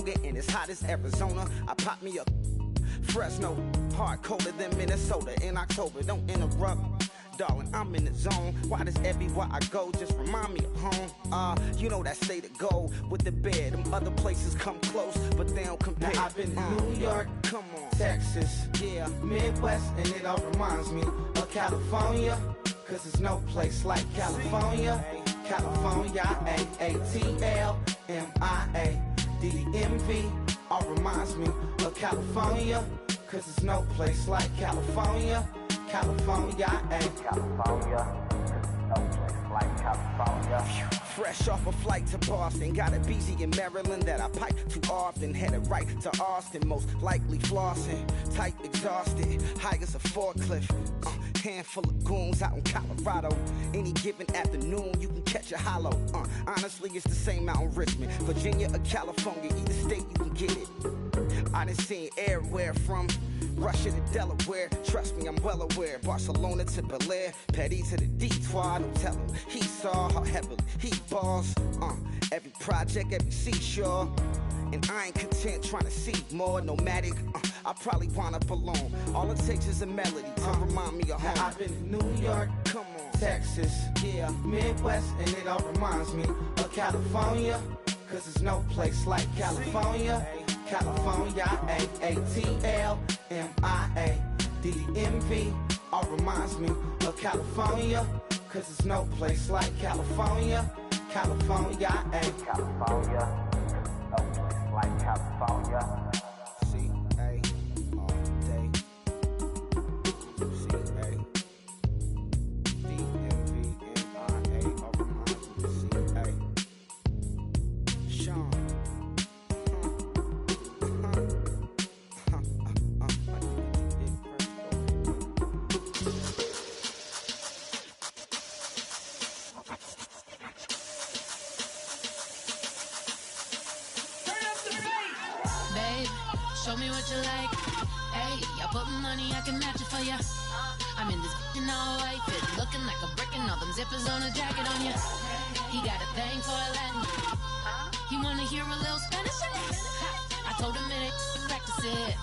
California and it's hot as Arizona. I pop me a Fresno, hard colder than Minnesota in October. Don't interrupt, darling, I'm in the zone. Why does everywhere I go just remind me of home? You know that state of gold with the bed. Them other places come close, but they don't compare. Now I've been to New York, come on, Texas, yeah, Midwest, and it all reminds me of California. Cause there's no place like California. California, A-A-T-L-M-I-A-D-D-M-V. All reminds me of California. Cause there's no place like California. California, California, no place like California. Fresh off a flight to Boston, got a BZ in Maryland that I pipe too often. Headed right to Austin, most likely flossing. Tight, exhausted, high as a forklift. Handful of goons out in Colorado. Any given afternoon, you can catch a hollow. Honestly, it's the same out in Richmond, Virginia or California. Either state, you can get it. I done seen everywhere from Russia to Delaware. Trust me, I'm well aware. Barcelona to Bel Air, Petty to the Detroit. Don't tell him he saw how heavily he balls. Every project, every seashore. And I ain't content trying to see more nomadic. I probably wind up alone. All it takes is a melody to remind me of home. Now I've been to New York, come on, Texas, yeah, Midwest, and it all reminds me of California. Cause there's no place like California. California, A-A-T-L-M-I-A-D-D-M-V. All reminds me of California. Cause there's no place like California. California, California, no place like California. C-A all day. C-A D-M-V-M-I-A. All reminds me of C-A. Sean. Show me what you like. Hey, I put money, I can match it for ya. I'm in this in all white fit, looking like a brick and all them zippers on a jacket on ya. He got a thing for a Latin. He wanna hear a little Spanish in it. I told him it ain't practice it.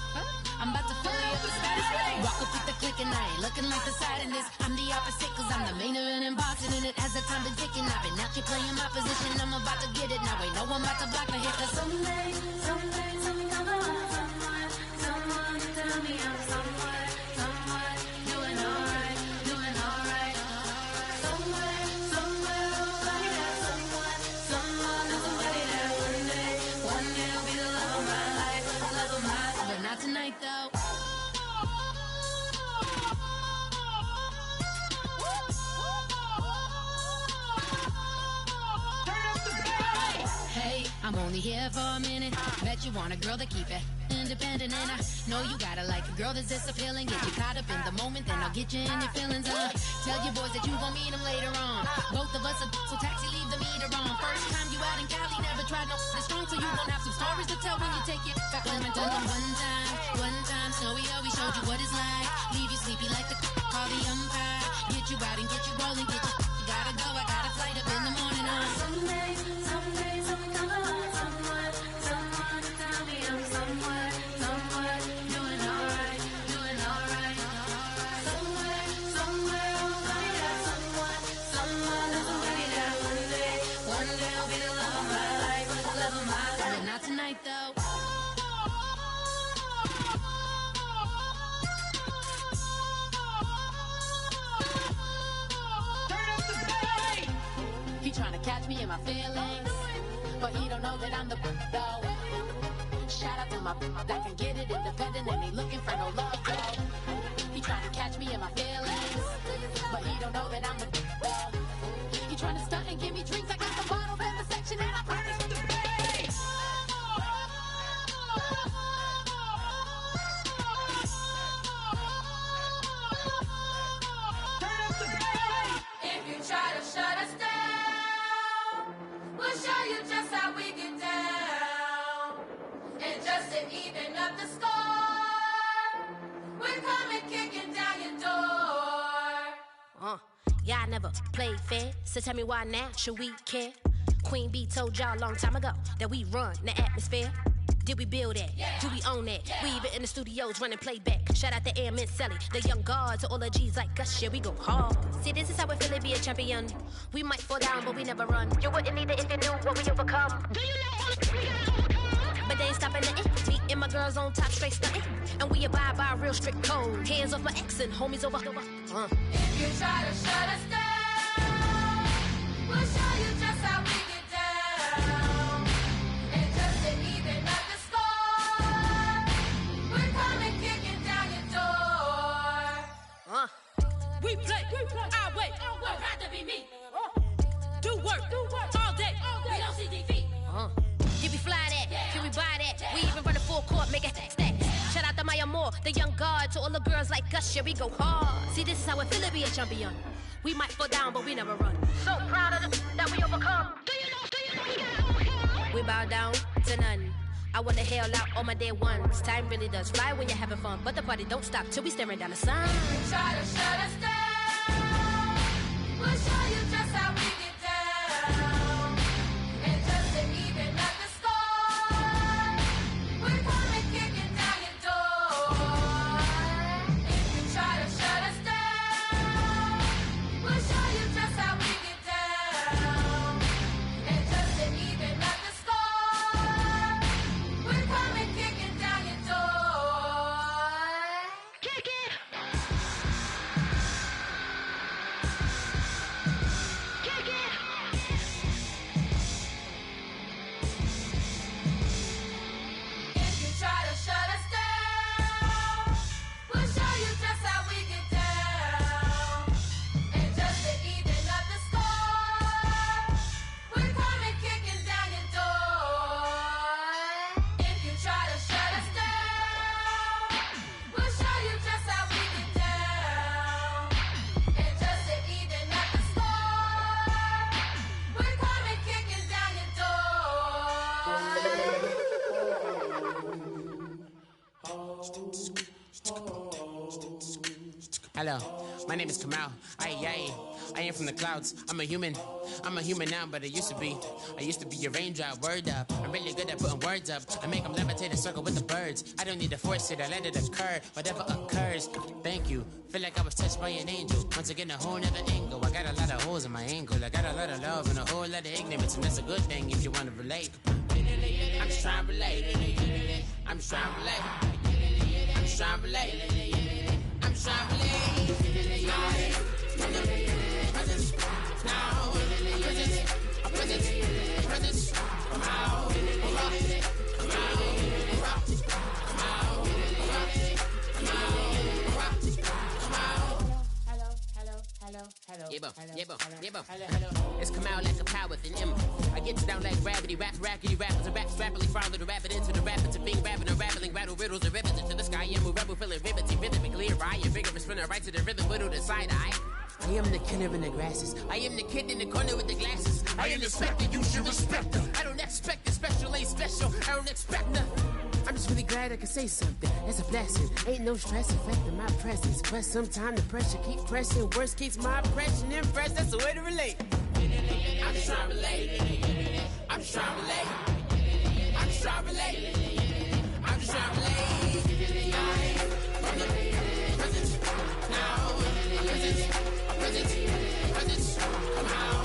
I'm about to fill you up the status. Walk up with the click and I ain't looking like the side in this. I'm the opposite cause I'm the main event and boxing in it. As the time been ticking, I've been out here playing my position. I'm about to get it now, ain't no one about to block my hit. Cause someday, something come along. Tell me I'm somewhere, doing alright. Somewhere, somebody that somebody that one day will be the love of my life, but not tonight though. Hey, I'm only here for a minute. Bet you want a girl to keep it independent, and I know you gotta like a girl that's this appealing. Get you caught up in the moment, then I'll get you in your feelings. Tell your boys that you gon' meet them later on. Both of us are so taxi, leave the meter on. First time you out in Cali, never tried no strong, so you gon' have some stories to tell when you take it back home and tell them one time, Snowy always showed you what it's like. Leave you sleepy like the call the umpire. Get you out and get you rolling, get you gotta go. I got a flight up in the morning on someday, something come along. Someone tell me I'm somewhere, doing alright. Somewhere, somebody that somebody that one day will be the love of my life, but not tonight though. He tryna catch me in my feelings, but he don't know that I'm the though. Shout out to my that can get it independent and ain't looking for no love though. He tryna catch me in my feelings, but he don't know that I'm the though. He tryna stunt and give me drinks. I got the bottles in the section and I promise to pay. If you try to shut us down, we'll show you just how we get down. And just to even up the score, we're coming kicking down your door. Yeah, I never played fair, so tell me why now should we care? Queen B told y'all a long time ago that we run the atmosphere. Did we build that? Yeah. Do we own that? We even in the studios running playback. Shout out to Airman Sally, the young guard, to all the G's like us. Yeah, we go hard. See, this is how we feel to be a champion. We might fall down, but we never run. You wouldn't need it if you knew what we overcome. Do you know what we gotta overcome? But they ain't stopping nothing. Me and my girls on top, straight stunting. And we abide by a real strict code. Hands off my ex and homies over. If you try to shut us down, we'll show you just how we get down. And just to even up the score, we're coming kicking down your door. We play our way. I'd rather be me. Do work all day. We don't see defeat. Did we fly that? Can we buy that? We even run a full court, make it stack. Shout out to Maya Moore, the young guard, to all the girls like us. Yeah, we go hard. See, this is how it feel to be a champion. We might fall down, but we never run. So proud of that we overcome. Do you know we gotta overcome? We bow down to none. I wanna hail out all my day ones. Time really does fly when you're having fun, but the party don't stop till we staring down the sun. If you try to shut us down, we'll show you just how we get down. And just to even up the score, we're coming kicking down your door. If you try to shut us down, we'll show you just how we get down. And just to even up the score, we're coming kicking down your door. Kick it! Kick it! If you try to shut us down, we'll show you just how we get down. And just to even up the score, we're coming kicking down your door. If you try to shut us down, we'll show you just how we get down. And just to even up the score, we're coming kicking down your door. Hello, my name is Kamal. I am from the clouds. I'm a human now, but I used to be a raindrop. Word up, I'm really good at putting words up. I make them levitate and circle with the birds. I don't need to force it, I let it occur. Whatever occurs, thank you. Feel like I was touched by an angel. Once again, a whole nother angle. I got a lot of holes in my angle. I got a lot of love and a whole lot of ignorance, and that's a good thing if you want to relate. I'm just trying to relate. I'm just trying to relate. I'm just trying to relate. I'm just trying to relate. It's come out like a power with an M. I get you down like gravity, rackety rappers and raps rapidly follow the rapid into the rapids and being rapping and rattling, rattle riddles and rivets into the sky. I'm a rebel feeling riveting, rhythmically right, a vigorous spinner right to the rhythm, whittle the side eye. I am the killer in the grasses. I am the kid in the corner with the glasses. I am the specter, you should respect her. I don't expect a special, ain't special. I don't expect nothing. I'm just really glad I can say something. That's a blessing. Ain't no stress affecting my presence. But sometimes the pressure keep pressing. Worst keeps my impression impressed. That's the way to relate. I'm just trying to relate. I'm just trying to relate. I'm just trying to relate. I'm just trying to relate. From the present now. Present. Come out.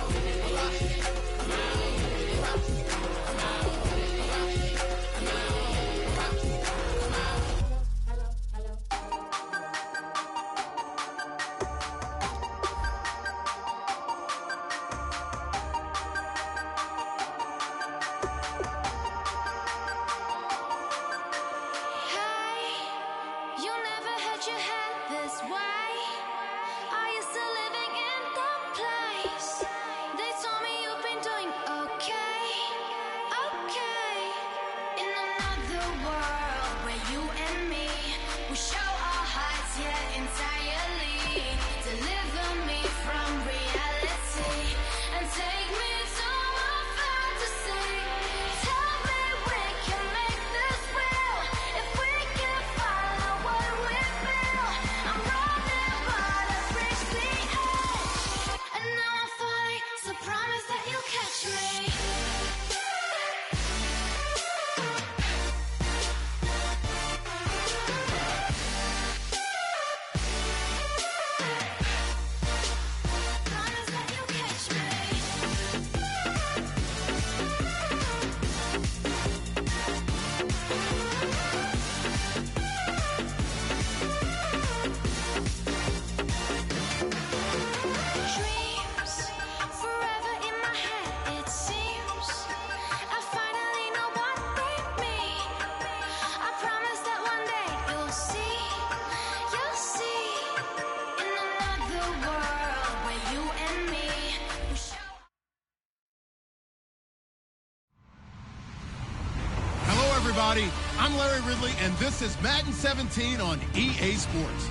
everybody. I'm Larry Ridley, and this is Madden 17 on EA Sports.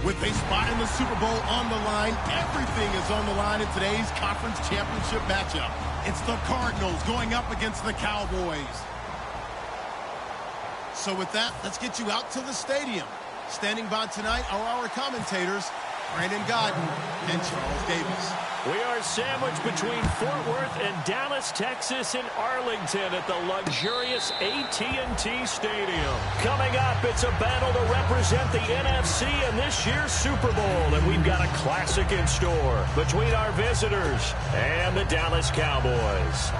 With a spot in the Super Bowl on the line, everything is on the line in today's conference championship matchup. It's the Cardinals going up against the Cowboys. So with that, let's get you out to the stadium. Standing by tonight are our commentators, Brandon Godden and Charles Davis. We are sandwiched between Fort Worth and Dallas, Texas, and Arlington at the luxurious AT&T Stadium. Coming up, it's a battle to represent the NFC in this year's Super Bowl, and we've got a classic in store between our visitors and the Dallas Cowboys.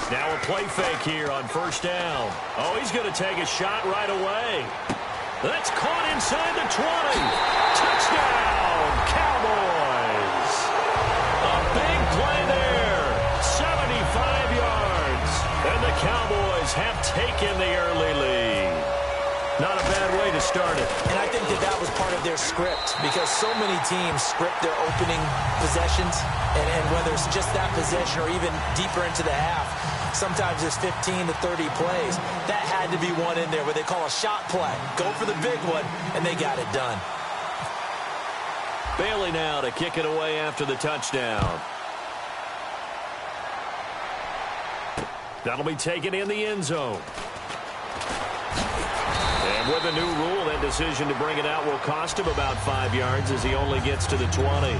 Now a play fake here on first down. Oh, he's going to take a shot right away. That's caught inside the 20. Touchdown, Cowboys. A big play there. 75 yards. And the Cowboys have taken the early lead. Not a bad way to start it. And I think that was part of their script, because so many teams script their opening possessions, and whether it's just that possession or even deeper into the half, sometimes there's 15 to 30 plays. That had to be one in there where they call a shot play. Go for the big one, and they got it done. Bailey now to kick it away after the touchdown. That'll be taken in the end zone. And with a new rule, that decision to bring it out will cost him about 5 yards as he only gets to the 20.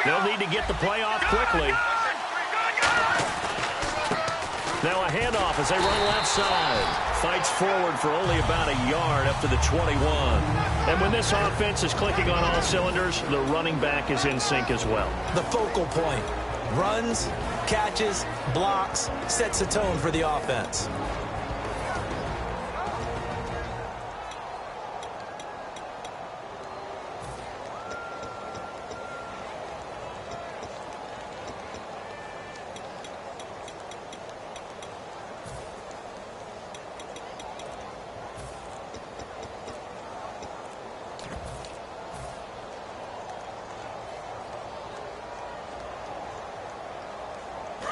They'll need to get the play off quickly. Now a handoff as they run left side. Fights forward for only about a yard up to the 21. And when this offense is clicking on all cylinders, the running back is in sync as well. The focal point. Runs, catches, blocks, sets the tone for the offense.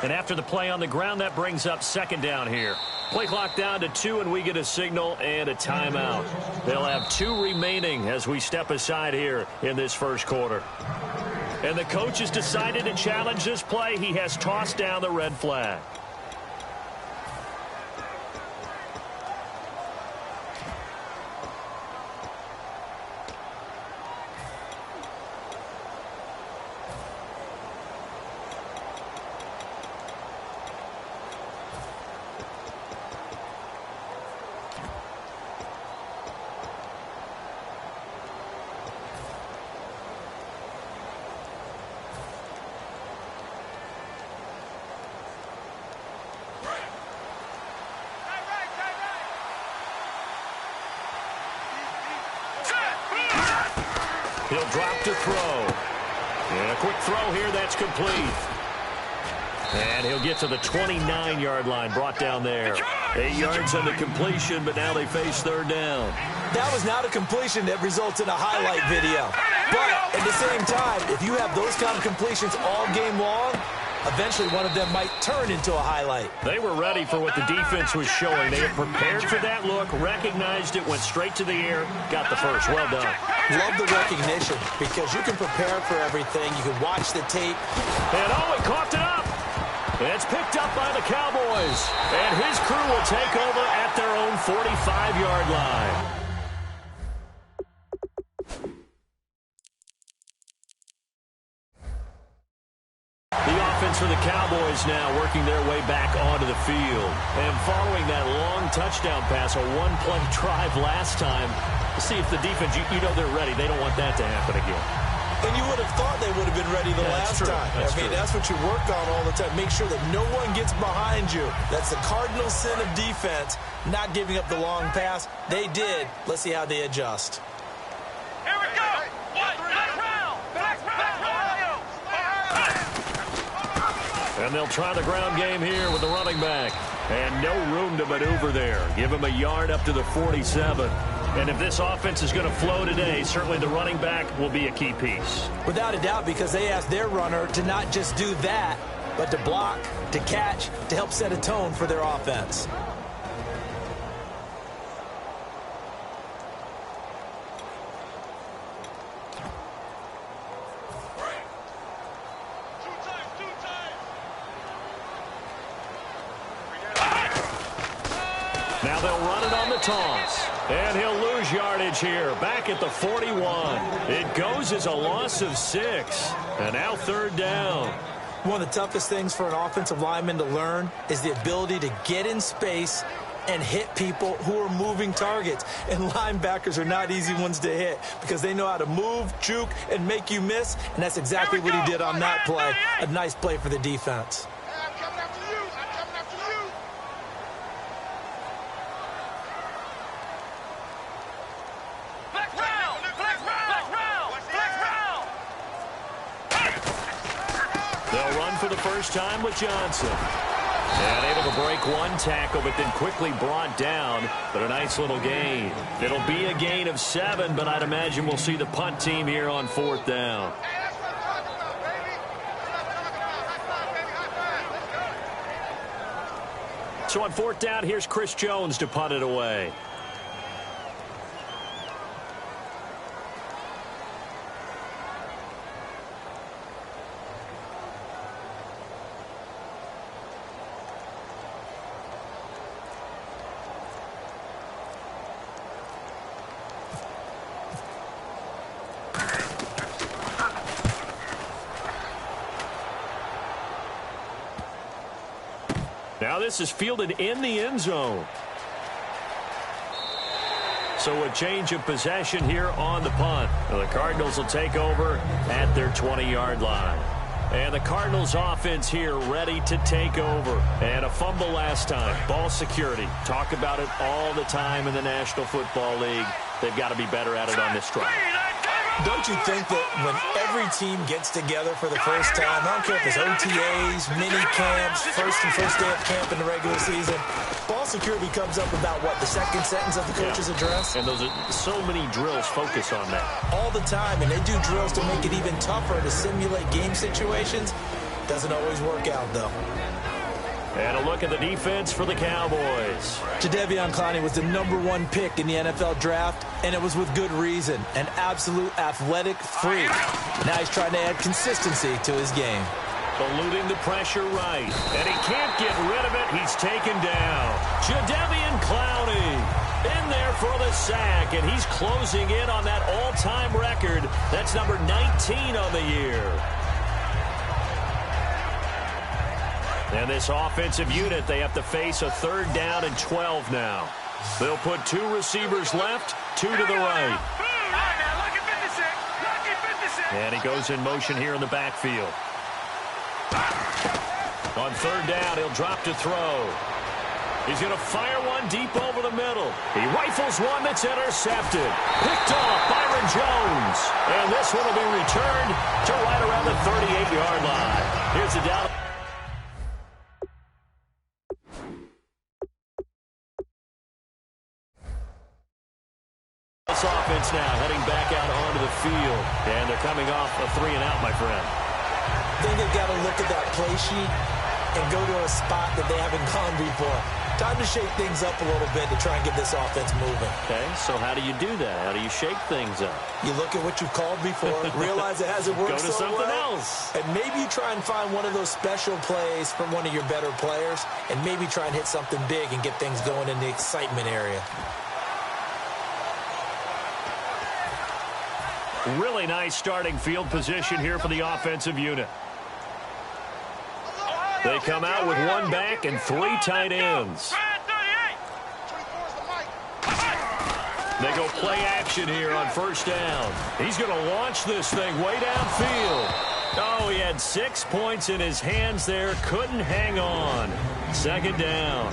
And after the play on the ground, that brings up second down here. Play clock down to 2, and we get a signal and a timeout. They'll have 2 remaining as we step aside here in this first quarter. And the coach has decided to challenge this play. He has tossed down the red flag. He'll drop to throw. And a quick throw here, that's complete. And he'll get to the 29-yard line, brought down there. 8 yards on the completion, but now they face third down. That was not a completion that results in a highlight video. But at the same time, if you have those kind of completions all game long, eventually one of them might turn into a highlight. They were ready for what the defense was showing. They had prepared for that look, recognized it, went straight to the air, got the first. Well done. Love the recognition, because you can prepare for everything. You can watch the tape. And oh, he coughed it up. And it's picked up by the Cowboys. And his crew will take over at their own 45-yard line. The offense for the Cowboys now working their way back onto the field. And following that long touchdown pass, a one-play drive last time, see if the defense, you know they're ready. They don't want that to happen again. And you would have thought they would have been ready the last time. That's what you work on all the time. Make sure that no one gets behind you. That's the cardinal sin of defense, not giving up the long pass. They did. Let's see how they adjust. Here we go. And they'll try the ground game here with the running back. And no room to maneuver there. Give him a yard up to the 47. And if this offense is going to flow today, certainly the running back will be a key piece. Without a doubt, because they asked their runner to not just do that, but to block, to catch, to help set a tone for their offense. Now they'll run it on the toss. And he'll lose yardage here, back at the 41. It goes as a loss of 6. And now third down. One of the toughest things for an offensive lineman to learn is the ability to get in space and hit people who are moving targets. And linebackers are not easy ones to hit because they know how to move, juke, and make you miss. And that's exactly what he did on that play. A nice play for the defense. They'll run for the first time with Johnson. And able to break one tackle, but then quickly brought down. But a nice little gain. It'll be a gain of 7, but I'd imagine we'll see the punt team here on fourth down. So on fourth down, here's Chris Jones to punt it away. Now this is fielded in the end zone. So a change of possession here on the punt. The Cardinals will take over at their 20-yard line. And the Cardinals offense here ready to take over. And a fumble last time. Ball security. Talk about it all the time in the National Football League. They've got to be better at it on this drive. Don't you think that when every team gets together for the first time, I don't care if it's OTAs, mini camps, first day of camp in the regular season, ball security comes up about, what, the second sentence of the coach's address? And those are so many drills focus on that. All the time, and they do drills to make it even tougher to simulate game situations. Doesn't always work out, though. And a look at the defense for the Cowboys. Jadeveon Clowney was the #1 pick in the NFL draft, and it was with good reason. An absolute athletic freak. Now he's trying to add consistency to his game. Eluding the pressure right. And he can't get rid of it. He's taken down. Jadeveon Clowney in there for the sack, and he's closing in on that all-time record. That's number 19 on the year. And this offensive unit, they have to face a 3rd down and 12 now. They'll put 2 receivers left, 2 to the right. And he goes in motion here in the backfield. On 3rd down, he'll drop to throw. He's going to fire one deep over the middle. He rifles one that's intercepted. Picked off Byron Jones. And this one will be returned to right around the 38-yard line. Here's the down. This offense now heading back out onto the field. And they're coming off a 3-and-out, my friend. I think they've got to look at that play sheet and go to a spot that they haven't gone before. Time to shake things up a little bit to try and get this offense moving. Okay, so how do you do that? How do you shake things up? You look at what you've called before, realize it hasn't worked Go to so something well, else. and maybe you try and find one of those special plays from one of your better players, and maybe try and hit something big and get things going in the excitement area. Really nice starting field position here for the offensive unit. They come out with one back and three tight ends. They go play action here on first down. He's going to launch this thing way downfield. Oh, he had 6 points in his hands there. Couldn't hang on. Second down.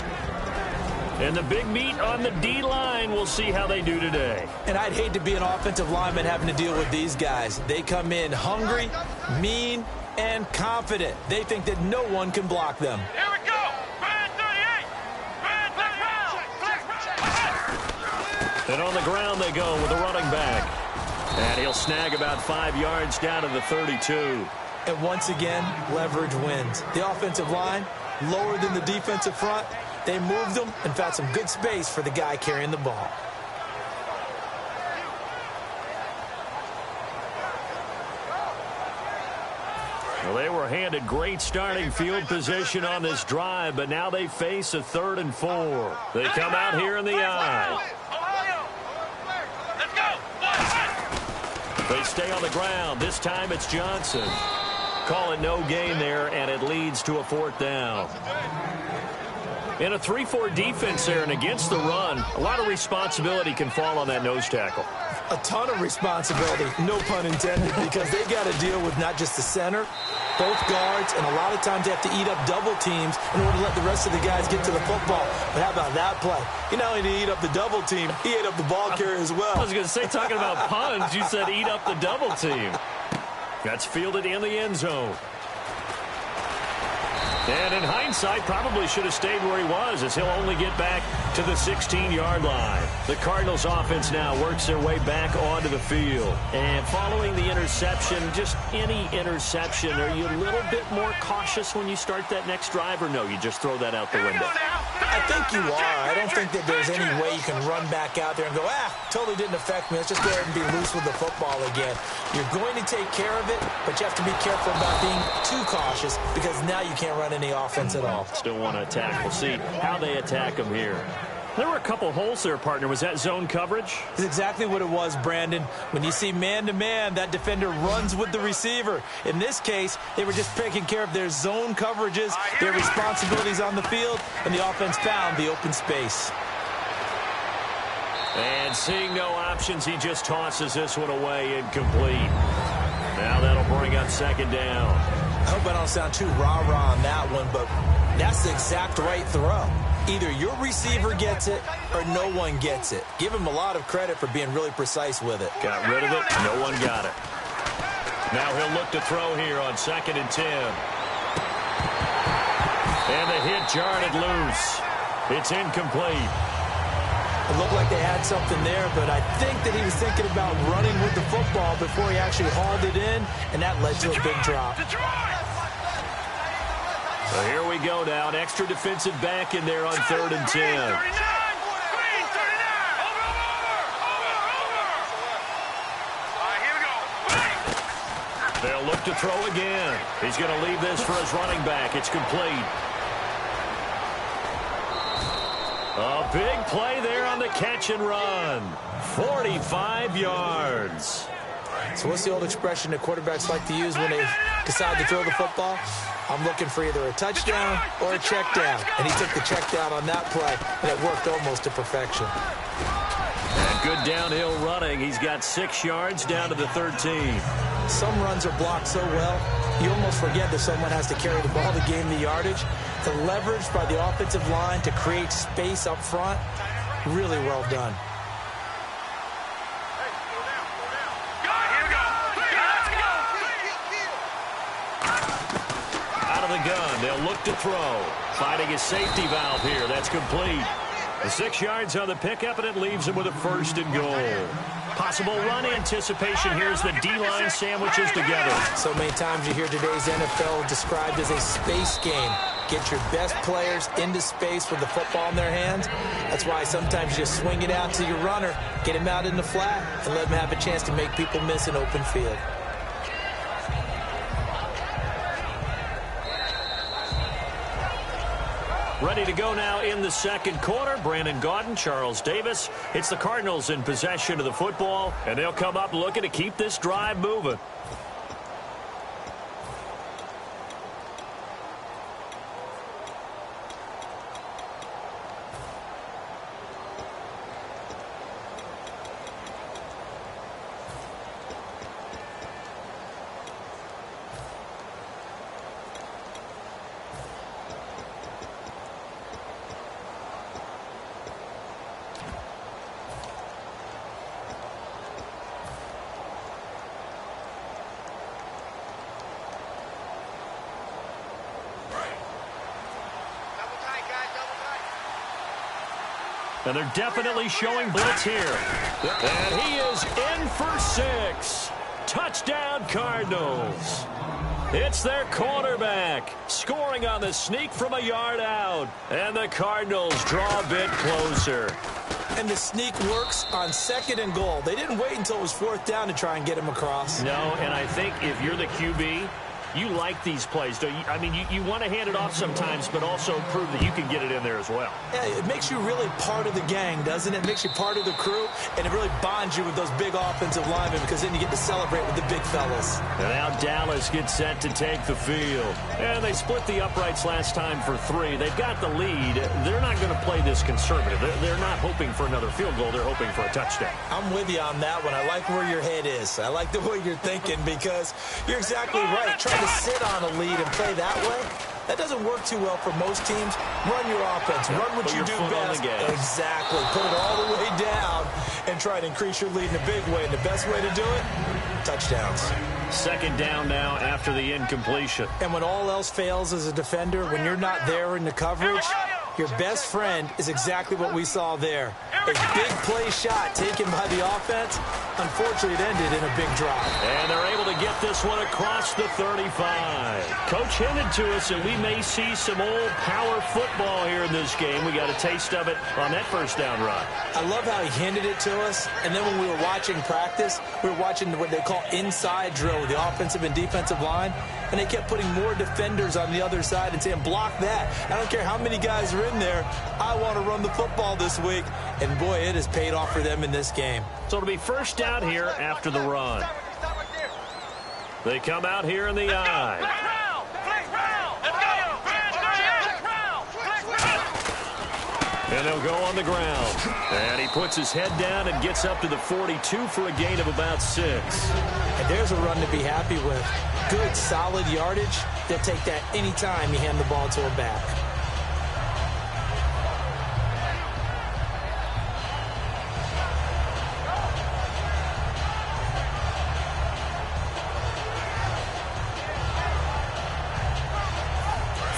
And the big meat on the D-line. We'll see how they do today. And I'd hate to be an offensive lineman having to deal with these guys. They come in hungry, mean, and confident. They think that no one can block them. Here we go. Brand 38. Brand And on the ground they go with a running back. And he'll snag about 5 yards down to the 32. And once again, leverage wins. The offensive line, lower than the defensive front. They moved them and found some good space for the guy carrying the ball. Well, they were handed great starting field position on this drive, but now they face a 3rd and 4. They come out here in the eye. They stay on the ground. This time it's Johnson. Call it no gain there, and it leads to a 4th down. In a 3-4 defense there and against the run, a lot of responsibility can fall on that nose tackle. A ton of responsibility, no pun intended, because they got to deal with not just the center, both guards, and a lot of times they have to eat up double teams in order to let the rest of the guys get to the football. But how about that play? He not only did he eat up the double team, he ate up the ball carrier as well. I was going to say, talking about puns, you said eat up the double team. That's fielded in the end zone. And in hindsight, probably should have stayed where he was, as he'll only get back to the 16-yard line. The Cardinals offense now works their way back onto the field. And following the interception, just any interception, are you a little bit more cautious when you start that next drive, or no, you just throw that out the window? I think you are. I don't think that there's any way you can run back out there and go, totally didn't affect me. Let's just go ahead and be loose with the football again. You're going to take care of it, but you have to be careful about being too cautious, because now you can't run any offense at all. Still want to attack. We'll see how they attack them here. There were a couple holes there, partner. Was that zone coverage? That's exactly what it was, Brandon. When you see man-to-man, that defender runs with the receiver. In this case, they were just taking care of their zone coverages, their responsibilities on the field, and the offense found the open space. And seeing no options, he just tosses this one away, incomplete. Now that'll bring up second down. I hope I don't sound too rah-rah on that one, but that's the exact right throw. Either your receiver gets it or no one gets it. Give him a lot of credit for being really precise with it. Got rid of it. No one got it. Now he'll look to throw here on 2nd and 10. And the hit jarred it loose. It's incomplete. It looked like they had something there, but I think that he was thinking about running with the football before he actually hauled it in, and that led to a big drop. So here we go now. An extra defensive back in there on 3rd and 10. They'll look to throw again. He's going to leave this for his running back. It's complete. A big play there on the catch and run. 45 yards. So what's the old expression that quarterbacks like to use when they decide to throw the football? I'm looking for either a touchdown or a check down. And he took the check down on that play, and it worked almost to perfection. And good downhill running. He's got 6 yards down to the 13. Some runs are blocked so well, you almost forget that someone has to carry the ball to gain the yardage. The leverage by the offensive line to create space up front, really well done. Out of the gun, they'll look to throw. Finding his safety valve here. That's complete. The 6 yards on the pickup, and it leaves him with a 1st and goal. Possible run anticipation here as the D-line sandwiches together. So many times you hear today's NFL described as a space game. get your best players into space with the football in their hands. That's why sometimes you just swing it out to your runner, get him out in the flat, and let him have a chance to make people miss an open field. Ready to go now in the second quarter. Brandon Gaudin, Charles Davis. It's the Cardinals in possession of the football, and they'll come up looking to keep this drive moving. And they're definitely showing blitz here. And he is in for 6. Touchdown, Cardinals. It's their quarterback scoring on the sneak from a yard out. And the Cardinals draw a bit closer. And the sneak works on 2nd and goal. They didn't wait until it was 4th down to try and get him across. No, and I think if you're the QB, you like these plays, don't you? I mean, you want to hand it off sometimes, but also prove that you can get it in there as well. Yeah, it makes you really part of the gang, doesn't it? It makes you part of the crew, and it really bonds you with those big offensive linemen because then you get to celebrate with the big fellas. And now Dallas gets set to take the field. And they split the uprights last time for 3. They've got the lead. They're not going to play this conservative. They're not hoping for another field goal. They're hoping for a touchdown. I'm with you on that one. I like where your head is. I like the way you're thinking because you're exactly right. Trying to sit on a lead and play that way, that doesn't work too well for most teams. Run your offense. Run what you do best. Exactly. Put it all the way down and try to increase your lead in a big way. And the best way to do it, touchdowns. 2nd down now after the incompletion. And when all else fails as a defender, when you're not there in the coverage, your best friend is exactly what we saw there. A big play shot taken by the offense. Unfortunately, it ended in a big drive. And they're able to get this one across the 35. Coach hinted to us that we may see some old power football here in this game. We got a taste of it on that 1st down run. I love how he hinted it to us. And then when we were watching practice, we were watching what they call inside drill with the offensive and defensive line. And they kept putting more defenders on the other side and saying, block that. I don't care how many guys are in there. I want to run the football this week. And, boy, it has paid off for them in this game. So it'll be 1st down here after the run. They come out here in the I. And they'll go on the ground. And he puts his head down and gets up to the 42 for a gain of about 6. And there's a run to be happy with. Good, solid yardage. They'll take that anytime you hand the ball to a back.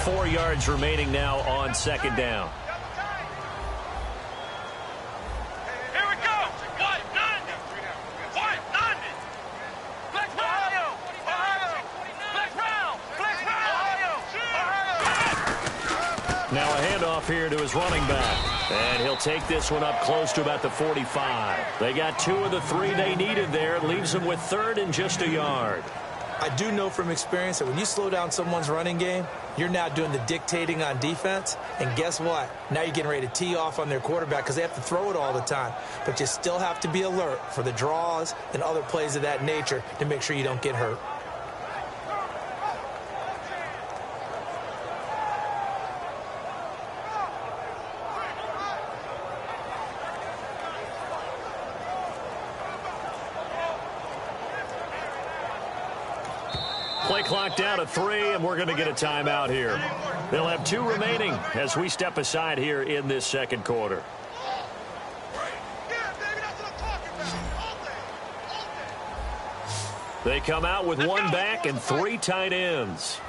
Four yards remaining now on 2nd down. Now a handoff here to his running back. And he'll take this one up close to about the 45. They got 2 of the 3 they needed there. It leaves them with 3rd and just a yard. I do know from experience that when you slow down someone's running game, you're now doing the dictating on defense. And guess what? Now you're getting ready to tee off on their quarterback because they have to throw it all the time. But you still have to be alert for the draws and other plays of that nature to make sure you don't get hurt. Play clock down to 3, and we're going to get a timeout here. They'll have 2 remaining as we step aside here in this 2nd quarter. They come out with 1 back and 3 tight ends.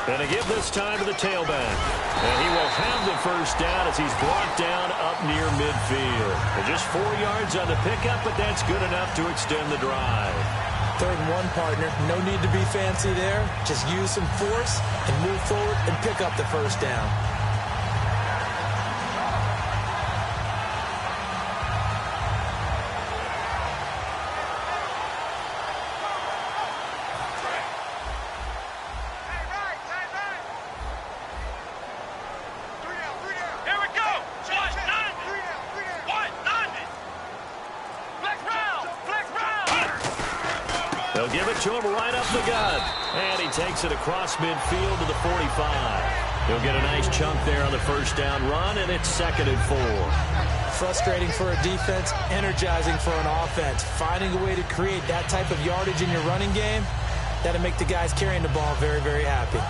And a give this time to the tailback. And he will have the 1st down as he's brought down up near midfield. And just 4 yards on the pickup, but that's good enough to extend the drive. 3rd and 1, partner. No need to be fancy there. Just use some force and move forward and pick up the first down. They'll give it to him right up the gut. And he takes it across midfield to the 45. He'll get a nice chunk there on the first down run, and it's 2nd and 4. Frustrating for a defense, energizing for an offense. Finding a way to create that type of yardage in your running game, that'll make the guys carrying the ball very, very happy.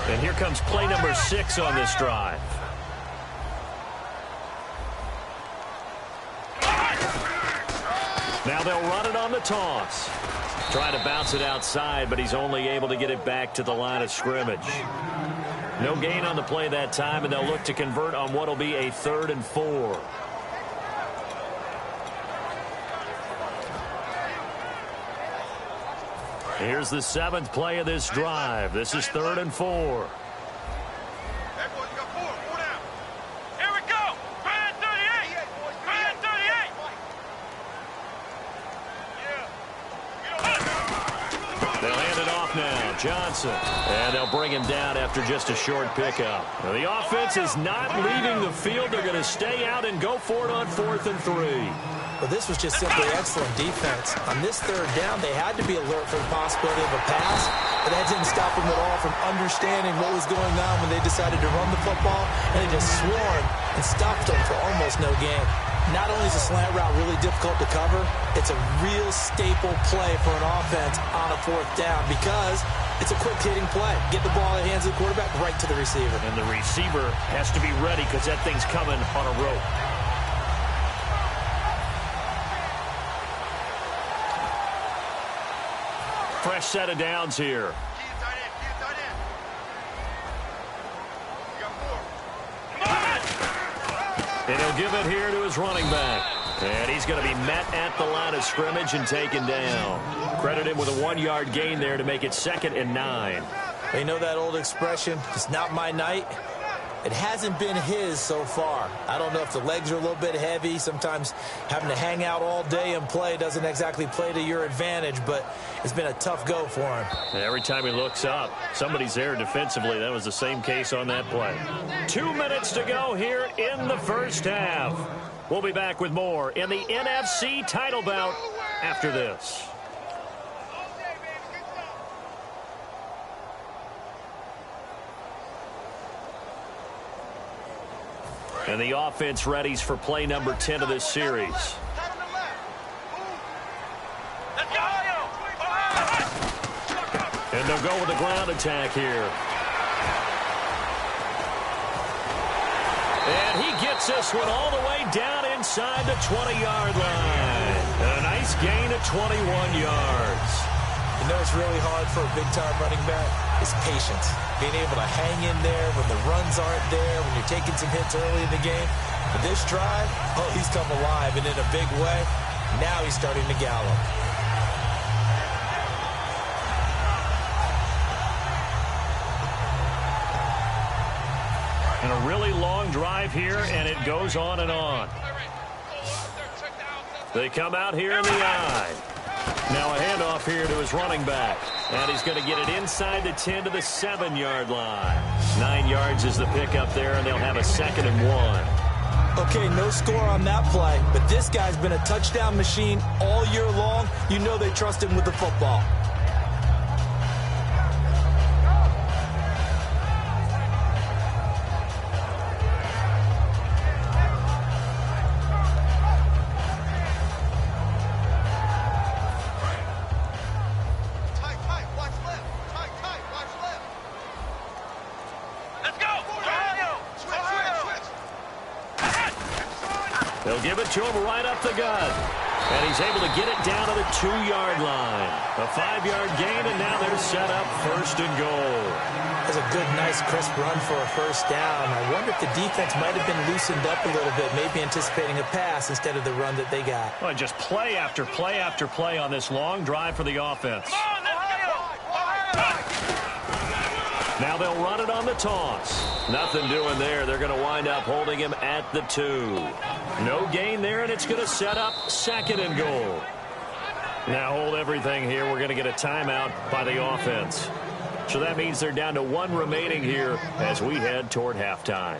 And here comes play number 6 on this drive. Now they'll run it on the toss. Trying to bounce it outside, but he's only able to get it back to the line of scrimmage. No gain on the play that time, and they'll look to convert on what will be a 3rd and 4. Here's the 7th play of this drive. This is 3rd and 4. Here we go. Brand 38. Brand 38. They'll hand it off now. Johnson. And they'll bring him down after just a short pickup. Now, the offense is not leaving the field. They're going to stay out and go for it on 4th and 3. Well, this was just simply excellent defense. On this 3rd down, they had to be alert for the possibility of a pass, but that didn't stop them at all from understanding what was going on when they decided to run the football, and they just swarmed and stopped them for almost no gain. Not only is a slant route really difficult to cover, it's a real staple play for an offense on a 4th down because it's a quick-hitting play. Get the ball in the hands of the quarterback right to the receiver. And the receiver has to be ready because that thing's coming on a rope. Fresh set of downs here. And he'll give it here to his running back. And he's going to be met at the line of scrimmage and taken down. Credit him with a 1-yard gain there to make it 2nd and 9. You know that old expression, it's not my night. It hasn't been his so far. I don't know if the legs are a little bit heavy. Sometimes having to hang out all day and play doesn't exactly play to your advantage, but it's been a tough go for him. Every time he looks up, somebody's there defensively. That was the same case on that play. 2 minutes to go here in the first half. We'll be back with more in the NFC title bout after this. And the offense readies for play number 10 of this series. And they'll go with a ground attack here. And he gets this one all the way down inside the 20-yard line. And a nice gain of 21 yards. You know it's really hard for a big-time running back is patience. Being able to hang in there when the runs aren't there, when you're taking some hits early in the game. But this drive, oh, he's come alive and in a big way. Now he's starting to gallop. And a really long drive here, and it goes on and on. They come out here in the eye. Now a handoff here to his running back. And he's going to get it inside the 10 to the 7-yard line. 9 yards is the pickup there, and they'll have a 2nd and 1. Okay, no score on that play, but this guy's been a touchdown machine all year long. You know they trust him with the football. They'll give it to him right up the gut. And he's able to get it down to the 2-yard line. A 5-yard gain, and now they're set up 1st and goal. That's a good, nice, crisp run for a 1st down. I wonder if the defense might have been loosened up a little bit, maybe anticipating a pass instead of the run that they got. Well, just play after play after play on this long drive for the offense. Now they'll run it on the toss. Nothing doing there. They're going to wind up holding him at the 2. No gain there, and it's going to set up 2nd and goal. Now hold everything here. We're going to get a timeout by the offense. So that means they're down to 1 remaining here as we head toward halftime.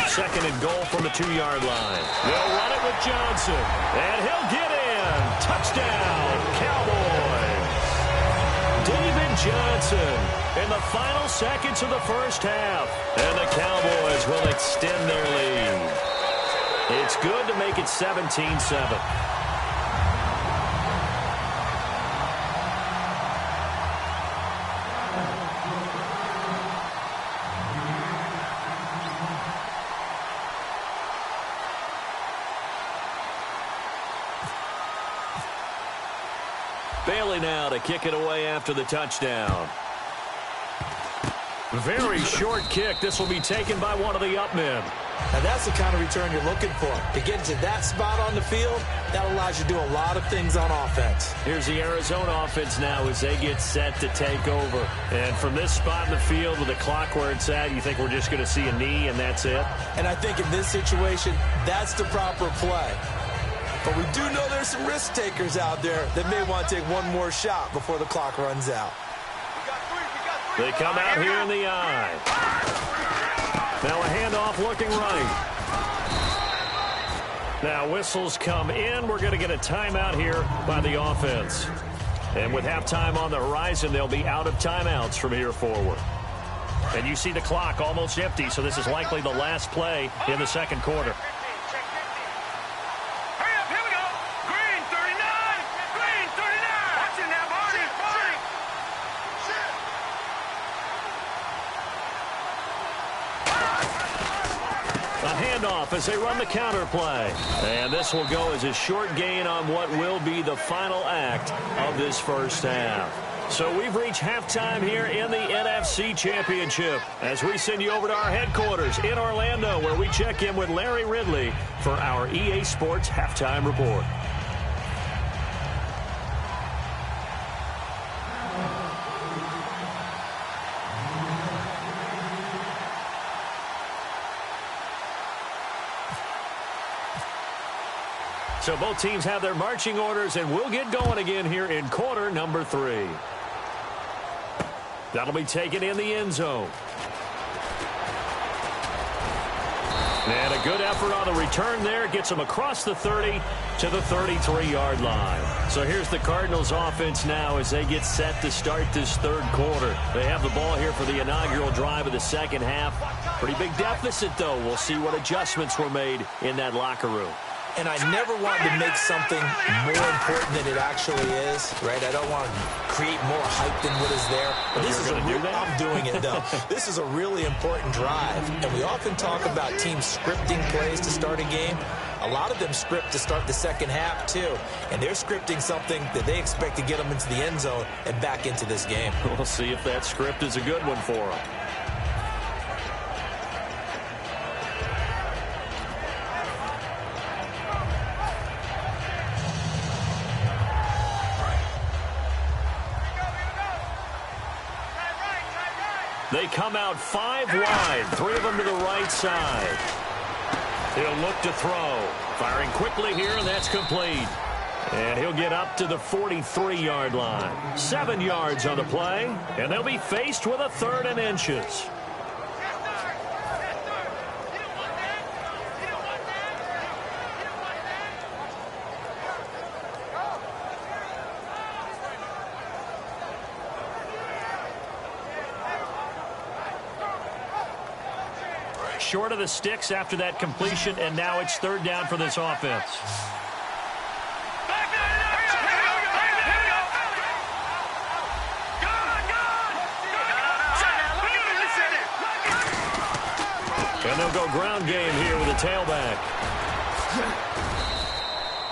Second and goal from the 2-yard line. They'll run it with Johnson, and he'll get in. Touchdown, Cowboys. David Johnson in the final seconds of the 1st half. And the Cowboys will extend their lead. It's good to make it 17-7. Bailey now to kick it away after the touchdown. Very short kick. This will be taken by one of the up men. Now that's the kind of return you're looking for. To get to that spot on the field, that allows you to do a lot of things on offense. Here's the Arizona offense now as they get set to take over. And from this spot in the field with the clock where it's at, you think we're just going to see a knee and that's it? And I think in this situation, that's the proper play. But we do know there's some risk takers out there that may want to take one more shot before the clock runs out. They come out here in the eye. Now a handoff looking right. Now whistles come in. We're going to get a timeout here by the offense. And with halftime on the horizon, they'll be out of timeouts from here forward. And you see the clock almost empty, so this is likely the last play in the 2nd quarter. Handoff as they run the counter play. And this will go as a short gain on what will be the final act of this 1st half. So we've reached halftime here in the NFC Championship as we send you over to our headquarters in Orlando where we check in with Larry Ridley for our EA Sports Halftime Report. So both teams have their marching orders, and we'll get going again here in quarter number 3. That'll be taken in the end zone. And a good effort on the return there. Gets them across the 30 to the 33-yard line. So here's the Cardinals offense now as they get set to start this 3rd quarter. They have the ball here for the inaugural drive of the 2nd half. Pretty big deficit, though. We'll see what adjustments were made in that locker room. And I never want to make something more important than it actually is, right? I don't want to create more hype than what is there. But this is I'm doing it, though. This is a really important drive. And we often talk about teams scripting plays to start a game. A lot of them script to start the 2nd half, too. And they're scripting something that they expect to get them into the end zone and back into this game. We'll see if that script is a good one for them. They come out 5 wide, 3 of them to the right side. He'll look to throw. Firing quickly here, and that's complete. And he'll get up to the 43-yard line. 7 yards on the play, and they'll be faced with a 3rd and inches. Short of the sticks after that completion, and now it's 3rd down for this offense. Go! And they'll go ground game here with a tailback.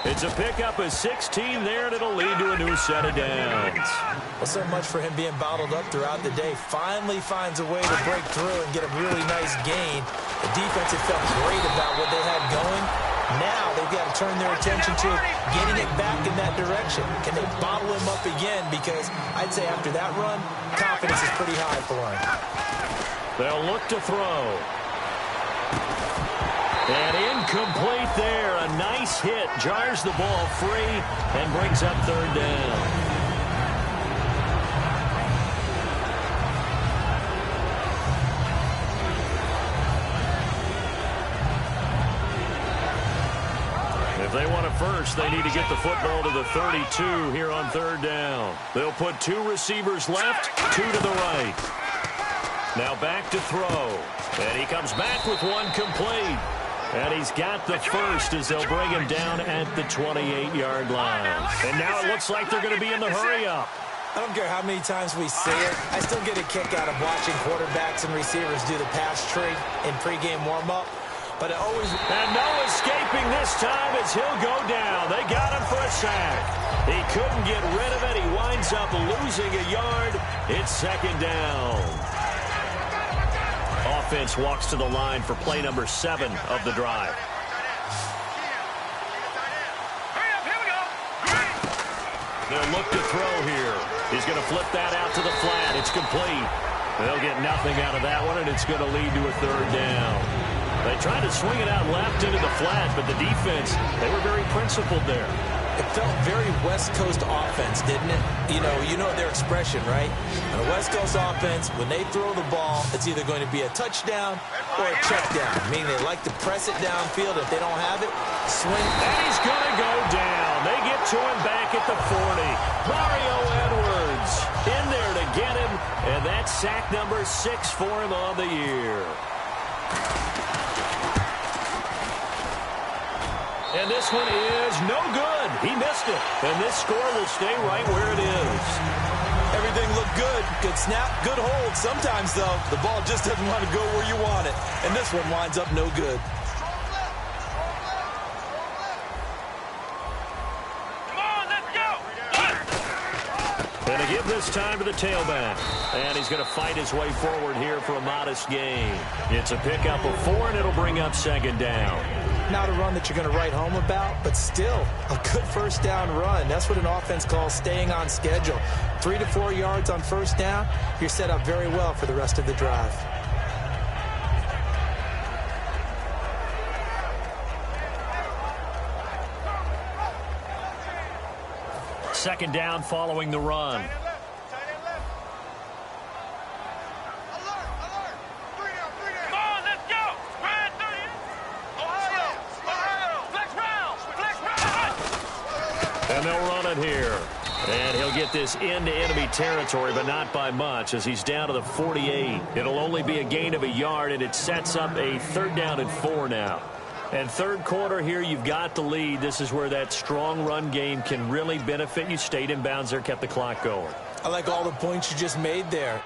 It's a pickup of 16 there, and it'll lead to a new set of downs. Well, so much for him being bottled up throughout the day. Finally finds a way to break through and get a really nice gain. The defense had felt great about what they had going. Now they've got to turn their attention to getting it back in that direction. Can they bottle him up again? Because I'd say after that run, confidence is pretty high for him. They'll look to throw. And incomplete there. A nice hit. Jars the ball free and brings up third down. If they want it first, they need to get the football to the 32 here on third down. They'll put 2 receivers left, 2 to the right. Now back to throw. And he comes back with one complete. And he's got the first as they'll bring him down at the 28-yard line. And now it looks like they're going to be in the hurry-up. I don't care how many times we say it. I still get a kick out of watching quarterbacks and receivers do the pass tree in pregame warm-up. But it always... And no escaping this time as he'll go down. They got him for a sack. He couldn't get rid of it. He winds up losing a yard. It's second down. Offense walks to the line for play number 7 of the drive. They'll look to throw here. He's going to flip that out to the flat. It's complete. They'll get nothing out of that one, and it's going to lead to a third down. They tried to swing it out left into the flat, but the defense, they were very principled there. It felt very West Coast offense, didn't it? You know their expression, right? On a West Coast offense, when they throw the ball, it's either going to be a touchdown or a check down, meaning they like to press it downfield. If they don't have it, swing. And he's going to go down. They get to him back at the 40. Mario Edwards in there to get him, and that's sack number 6 for him on the year. And this one is no good. He missed it. And this score will stay right where it is. Everything looked good. Good snap, good hold. Sometimes, though, the ball just doesn't want to go where you want it. And this one winds up no good. Come on, let's go. And to give this time to the tailback. And he's going to fight his way forward here for a modest gain. It's a pickup of 4, and it'll bring up second down. Not a run that you're going to write home about, but still a good first down run. That's what an offense calls staying on schedule. 3 to 4 yards on first down, you're set up very well for the rest of the drive. Second down following the run. And they'll run it here. And he'll get this into enemy territory, but not by much, as he's down to the 48. It'll only be a gain of a yard, and it sets up a third down and 4 now. And third quarter here, you've got the lead. This is where that strong run game can really benefit you. Stayed in bounds there, kept the clock going. I like all the points you just made there.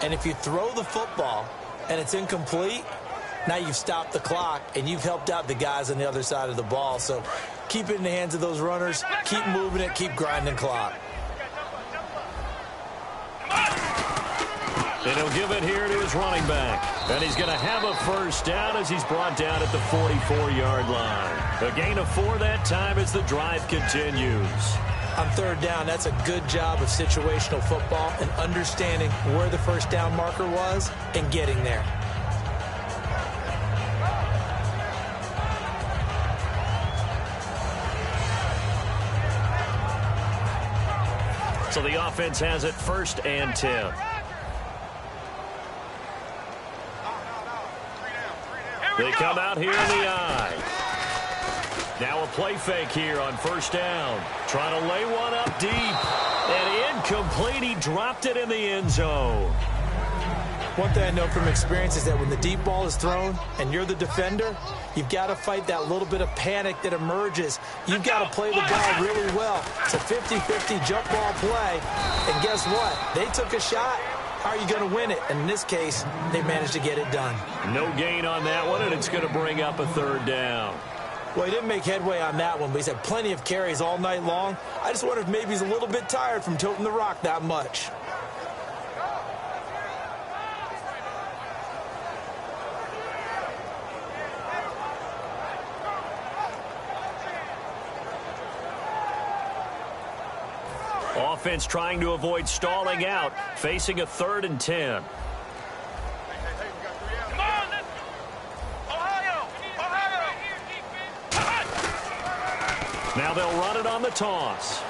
And if you throw the football and it's incomplete, now you've stopped the clock and you've helped out the guys on the other side of the ball. So keep it in the hands of those runners, keep moving it, keep grinding clock. And he'll give it here to his running back. And he's going to have a first down as he's brought down at the 44-yard line. A gain of 4 that time as the drive continues. On third down, that's a good job of situational football and understanding where the first down marker was and getting there. So the offense has it 1st and 10. They come out here in the I. Now a play fake here on first down. Trying to lay one up deep. And incomplete. He dropped it in the end zone. One thing I know from experience is that when the deep ball is thrown and you're the defender, you've got to fight that little bit of panic that emerges. You've got to play the ball really well. It's a 50-50 jump ball play. And guess what? They took a shot. How are you going to win it? And in this case, they managed to get it done. No gain on that one, and it's going to bring up a third down. Well, he didn't make headway on that one, but he's had plenty of carries all night long. I just wonder if maybe he's a little bit tired from toting the rock that much. Offense trying to avoid stalling out, facing a 3rd and 10. Now they'll run it on the toss.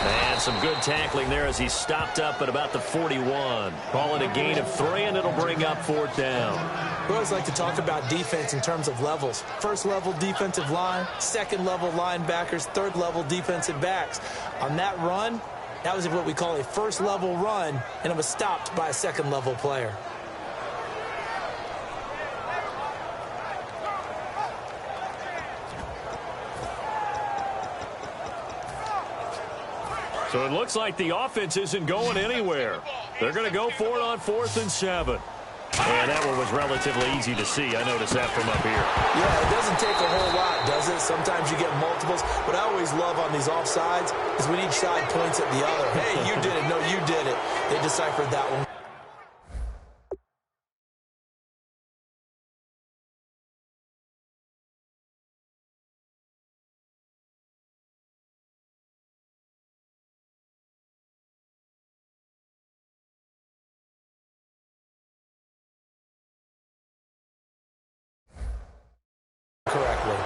And some good tackling there as he stopped up at about the 41. Call it a gain of 3, and it'll bring up 4th down. We always like to talk about defense in terms of levels. First level defensive line, second level linebackers, third level defensive backs. On that run, that was what we call a first level run, and it was stopped by a second level player. So it looks like the offense isn't going anywhere. They're going to go for it on 4th and 7. And that one was relatively easy to see. I noticed that from up here. Yeah, it doesn't take a whole lot, does it? Sometimes you get multiples. What I always love on these offsides is when each side points at the other. Hey, you did it. No, you did it. They deciphered that one. Correctly.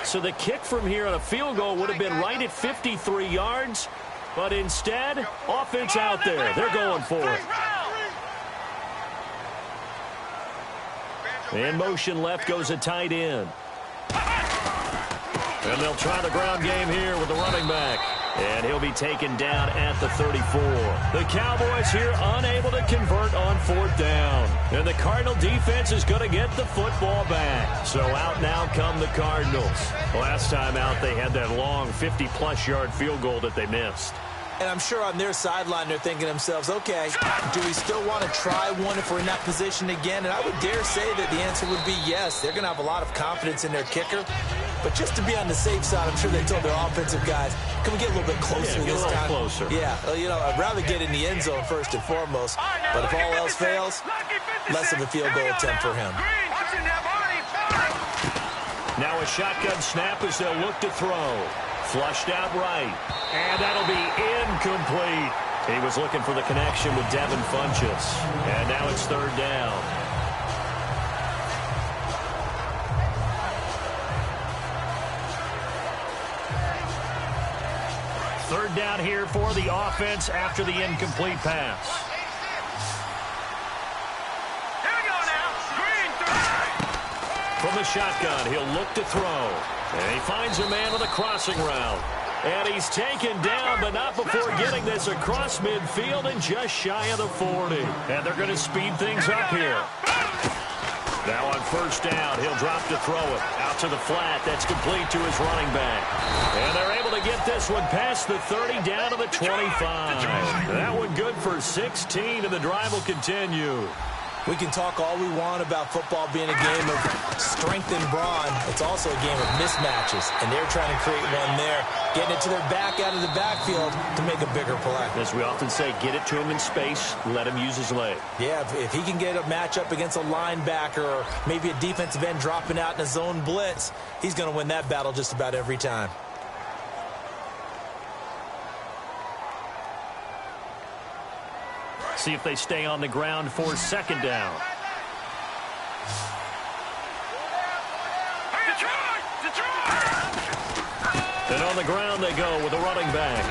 So the kick from here on a field goal would have been right at 53 yards. But instead, offense out there. They're going for it. In motion left goes a tight end. And they'll try the ground game here with the running back. And he'll be taken down at the 34. The Cowboys here unable to convert on 4th down. And the Cardinal defense is going to get the football back. So out now come the Cardinals. Last time out, they had that long 50-plus yard field goal that they missed. And I'm sure on their sideline they're thinking to themselves, okay, do we still want to try one if we're in that position again? And I would dare say that the answer would be yes. They're going to have a lot of confidence in their kicker. But just to be on the safe side, I'm sure they told their offensive guys, can we get a little bit closer this time? Closer. Yeah, well, you know, I'd rather get in the end zone first and foremost. But if all else fails, less of a field goal attempt for him. Now a shotgun snap as they'll look to throw. Flushed out right. And that'll be incomplete. He was looking for the connection with Devin Funchess. And now it's 3rd down. Third down here for the offense after the incomplete pass. Here we go now. Green. From the shotgun, he'll look to throw. And he finds a man with a crossing route. And he's taken down, but not before getting this across midfield and just shy of the 40. And they're going to speed things up here. Now on 1st down, he'll drop to throw it. Out to the flat. That's complete to his running back. And they're able to get this one past the 30 down to the 25. That one good for 16, and the drive will continue. We can talk all we want about football being a game of strength and brawn. It's also a game of mismatches, and they're trying to create one there, getting it to their back out of the backfield to make a bigger play. As we often say, get it to him in space, let him use his leg. Yeah, if he can get a matchup against a linebacker or maybe a defensive end dropping out in a zone blitz, he's going to win that battle just about every time. See if they stay on the ground for second down. And on the ground they go with a running back.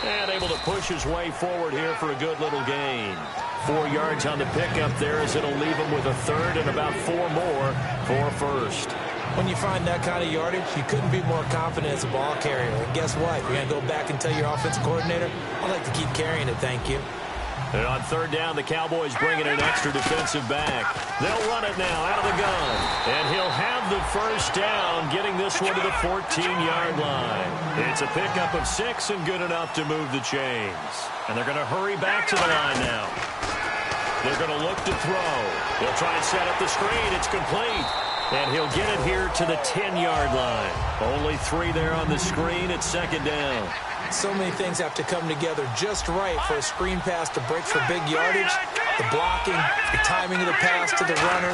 And able to push his way forward here for a good little gain. 4 yards on the pickup there as it'll leave him with a third and about 4 more for first. When you find that kind of yardage, you couldn't be more confident as a ball carrier. And guess what? You're going to go back and tell your offensive coordinator, I'd like to keep carrying it, thank you. And on third down, the Cowboys bring in an extra defensive back. They'll run it now out of the gun. And he'll have the first down, getting this one to the 14-yard line. It's a pickup of 6 and good enough to move the chains. And they're going to hurry back to the line now. They're going to look to throw. They'll try and set up the screen. It's complete. And he'll get it here to the 10-yard line. Only 3 there on the screen at second down. So many things have to come together just right for a screen pass to break for big yardage. The blocking, the timing of the pass to the runner,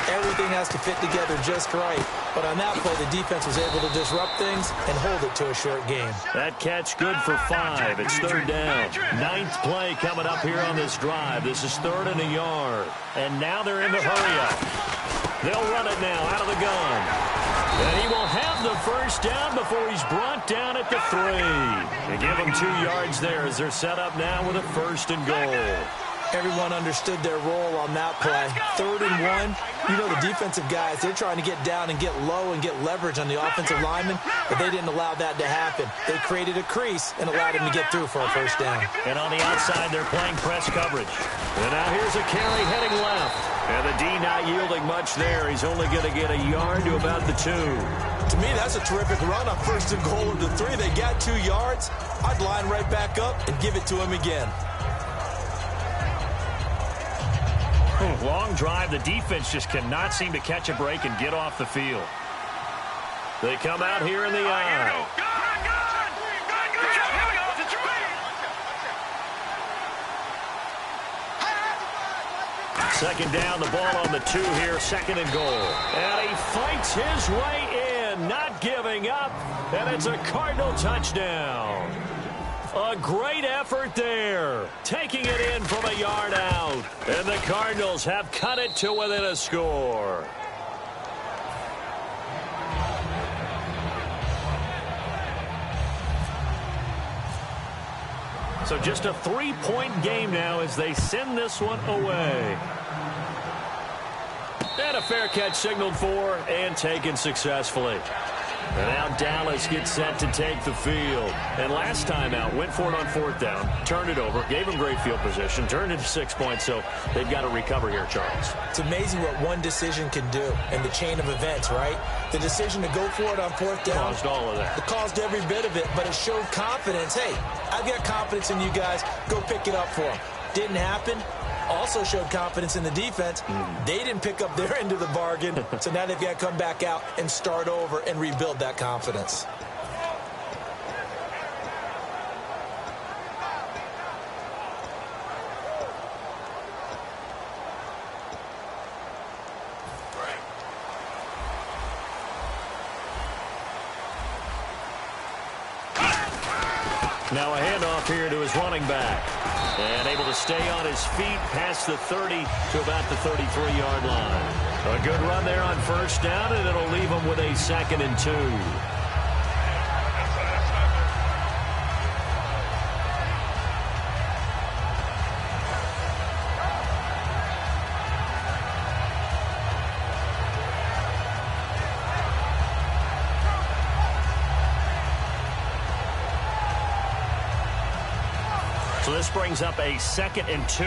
everything has to fit together just right. But on that play, the defense was able to disrupt things and hold it to a short game. That catch good for 5. It's third down. 9th play coming up here on this drive. This is 3rd and a yard. And now they're in the hurry-up. They'll run it now out of the gun. And he will have the first down before he's brought down at the 3. They give him 2 yards there as they're set up now with a 1st and goal. Everyone understood their role on that play. 3rd and 1. You know the defensive guys, they're trying to get down and get low and get leverage on the offensive lineman, but they didn't allow that to happen. They created a crease and allowed him to get through for a first down. And on the outside, they're playing press coverage. And now here's a carry heading left. And the D not yielding much there. He's only going to get a yard to about the 2. To me, that's a terrific run on 1st and goal of the 3. They got 2 yards. I'd line right back up and give it to him again. Long drive. The defense just cannot seem to catch a break and get off the field. They come out here in the eye. Second down, the ball on the 2 here, 2nd and goal. And he fights his way in, not giving up, and it's a Cardinal touchdown. A great effort there, taking it in from a yard out. And the Cardinals have cut it to within a score. So just a 3-point game now as they send this one away. And a fair catch signaled for and taken successfully. And now Dallas gets set to take the field. And last time out, went for it on 4th down, turned it over, gave them great field position, turned it to 6 points, so they've got to recover here, Charles. It's amazing what one decision can do in the chain of events, right? The decision to go for it on 4th down. Caused all of that. It caused every bit of it, but it showed confidence. Hey, I've got confidence in you guys. Go pick it up for them. Didn't happen. Also showed confidence in the defense. They didn't pick up their end of the bargain, so now they've got to come back out and start over and rebuild that confidence. Now a handoff here to his running back. And able to stay on his feet past the 30 to about the 33-yard line. A good run there on 1st down, and it'll leave him with a 2nd and 2. So this brings up a 2nd and 2.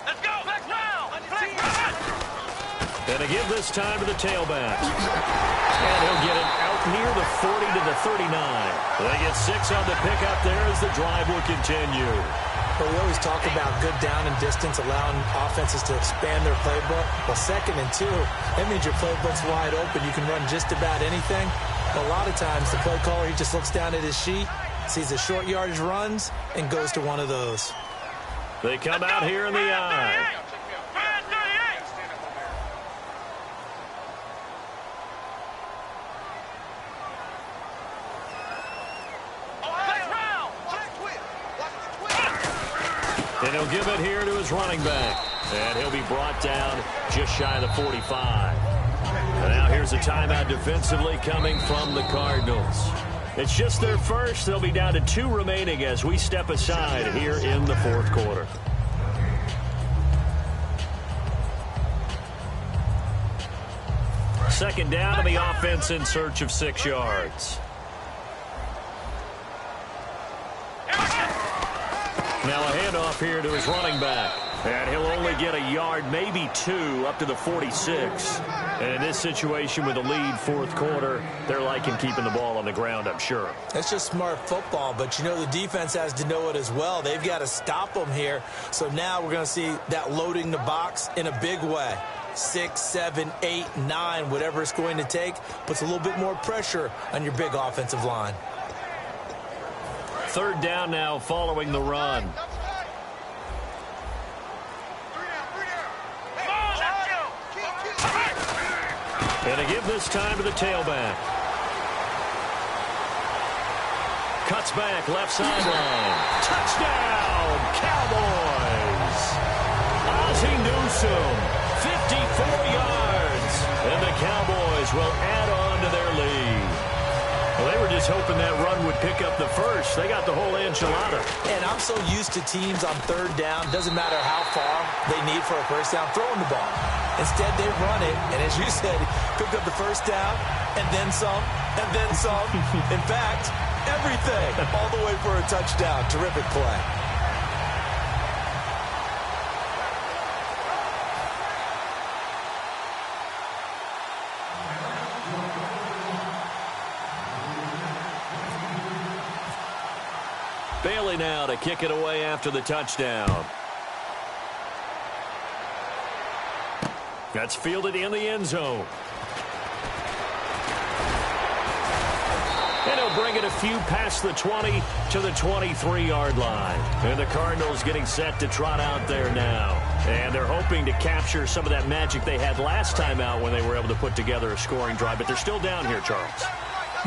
Let's go! Back now! And to give this time to the tailback. And he'll get it out near the 40 to the 39. They get 6 on the pickup there as the drive will continue. But we always talk about good down and distance, allowing offenses to expand their playbook. Well, 2nd and 2, that means your playbook's wide open. You can run just about anything. A lot of times, the play caller, he just looks down at his sheet, sees the short yardage runs, and goes to one of those. They come out here in the eye. And he'll give it here to his running back. And he'll be brought down just shy of the 45. And now here's a timeout defensively coming from the Cardinals. It's just their first. They'll be down to 2 remaining as we step aside here in the fourth quarter. Second down, and the offense in search of 6 yards. Now a handoff here to his running back. And he'll only get a yard, maybe 2, up to the 46. And in this situation with the lead fourth quarter, they're liking keeping the ball on the ground, I'm sure. It's just smart football, but you know the defense has to know it as well. They've got to stop them here. So now we're going to see that loading the box in a big way. 6, 7, 8, 9, whatever it's going to take, puts a little bit more pressure on your big offensive line. Third down now following the run. And to give this time to the tailback. Cuts back, left sideline. Touchdown, Cowboys. Ozzie Newsome, 54 yards. And the Cowboys will add on to their lead. Well, they were just hoping that run would pick up the first. They got the whole enchilada. And I'm so used to teams on third down, doesn't matter how far they need for a first down, throwing the ball. Instead, they run it, and as you said, picked up the first down, and then some, and then some. In fact, everything, all the way for a touchdown. Terrific play. Bailey now to kick it away after the touchdown. That's fielded in the end zone. And he'll bring it a few past the 20 to the 23-yard line. And the Cardinals getting set to trot out there now. And they're hoping to capture some of that magic they had last time out when they were able to put together a scoring drive. But they're still down here, Charles.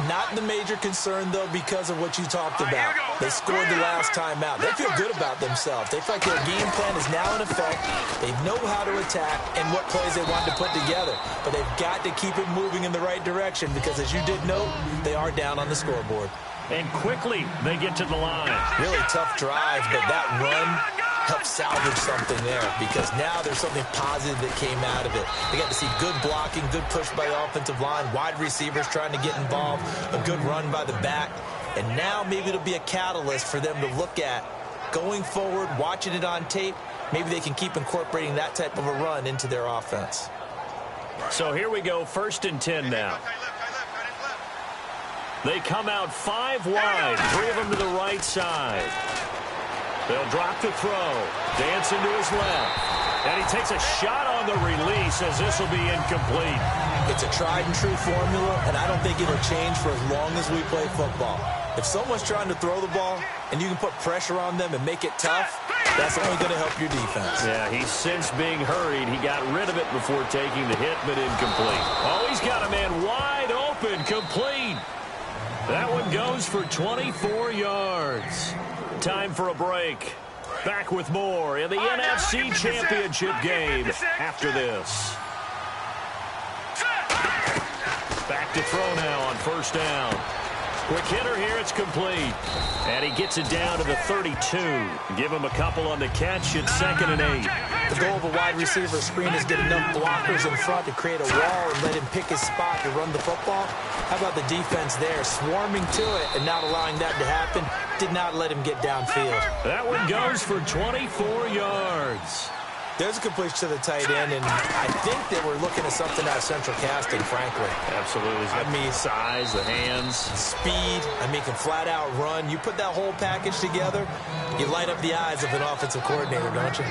Not the major concern, though, because of what you talked about. They scored the last time out. They feel good about themselves. They feel like their game plan is now in effect. They know how to attack and what plays they want to put together. But they've got to keep it moving in the right direction because, as you did note, they are down on the scoreboard. And quickly they get to the line. Really tough drive, but that run helped salvage something there because now there's something positive that came out of it. They got to see good blocking, good push by the offensive line, wide receivers trying to get involved, a good run by the back, and now maybe it'll be a catalyst for them to look at going forward, watching it on tape. Maybe they can keep incorporating that type of a run into their offense. So here we go, 1st and 10 now. They come out 5 wide, 3 of them to the right side. They'll drop the throw. Dancing to his left. And he takes a shot on the release as this will be incomplete. It's a tried-and-true formula, and I don't think it'll change for as long as we play football. If someone's trying to throw the ball and you can put pressure on them and make it tough, that's only going to help your defense. Yeah, he's since being hurried. He got rid of it before taking the hit, but incomplete. Oh, he's got a man wide open, complete. That one goes for 24 yards. Time for a break. Back with more in the NFC Championship game after this. Back to throw now on 1st down. Quick hitter here, it's complete. And he gets it down to the 32. Give him a couple on the catch. It's 2nd and 8. The goal of a wide receiver screen is get enough blockers in front to create a wall and let him pick his spot to run the football. How about the defense there, swarming to it and not allowing that to happen? Did not let him get downfield. That one goes for 24 yards. There's a completion to the tight end, and I think that we're looking at something out of central casting, frankly. Absolutely. I mean, size, the hands. Speed. I mean, can flat out run. You put that whole package together, you light up the eyes of an offensive coordinator, don't you?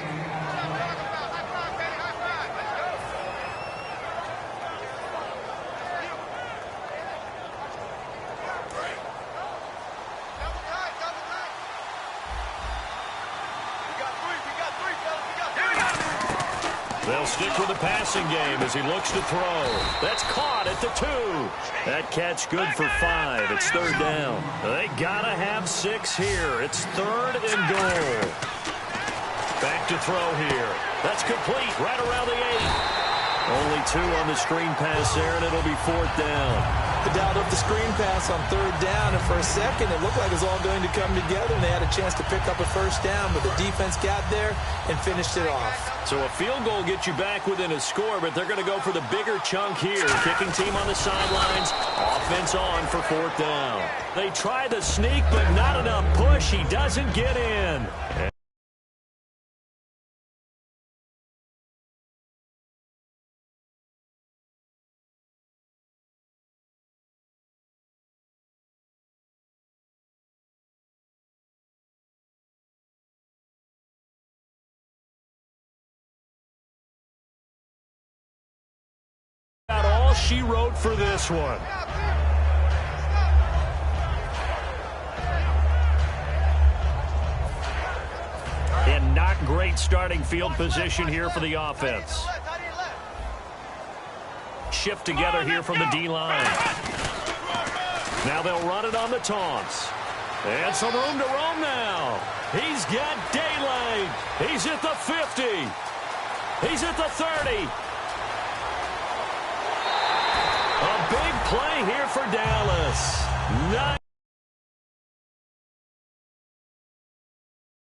They'll stick with the passing game as he looks to throw. That's caught at the 2. That catch good for 5. It's 3rd down. They got to have 6 here. It's 3rd and goal. Back to throw here. That's complete right around the 8. Only 2 on the screen pass there, and it'll be 4th down. They dialed up the screen pass on 3rd down, and for a second, it looked like it was all going to come together, and they had a chance to pick up a 1st down, but the defense got there and finished it off. So a field goal gets you back within a score, but they're going to go for the bigger chunk here. Kicking team on the sidelines, offense on for 4th down. They try the sneak, but not enough push. He doesn't get in. All she wrote for this one. And not great starting field position here for the offense. Shift together here from the D-line. Now they'll run it on the taunts. And some room to roam now. He's got daylight. He's at the 50. He's at the 30. A big play here for Dallas.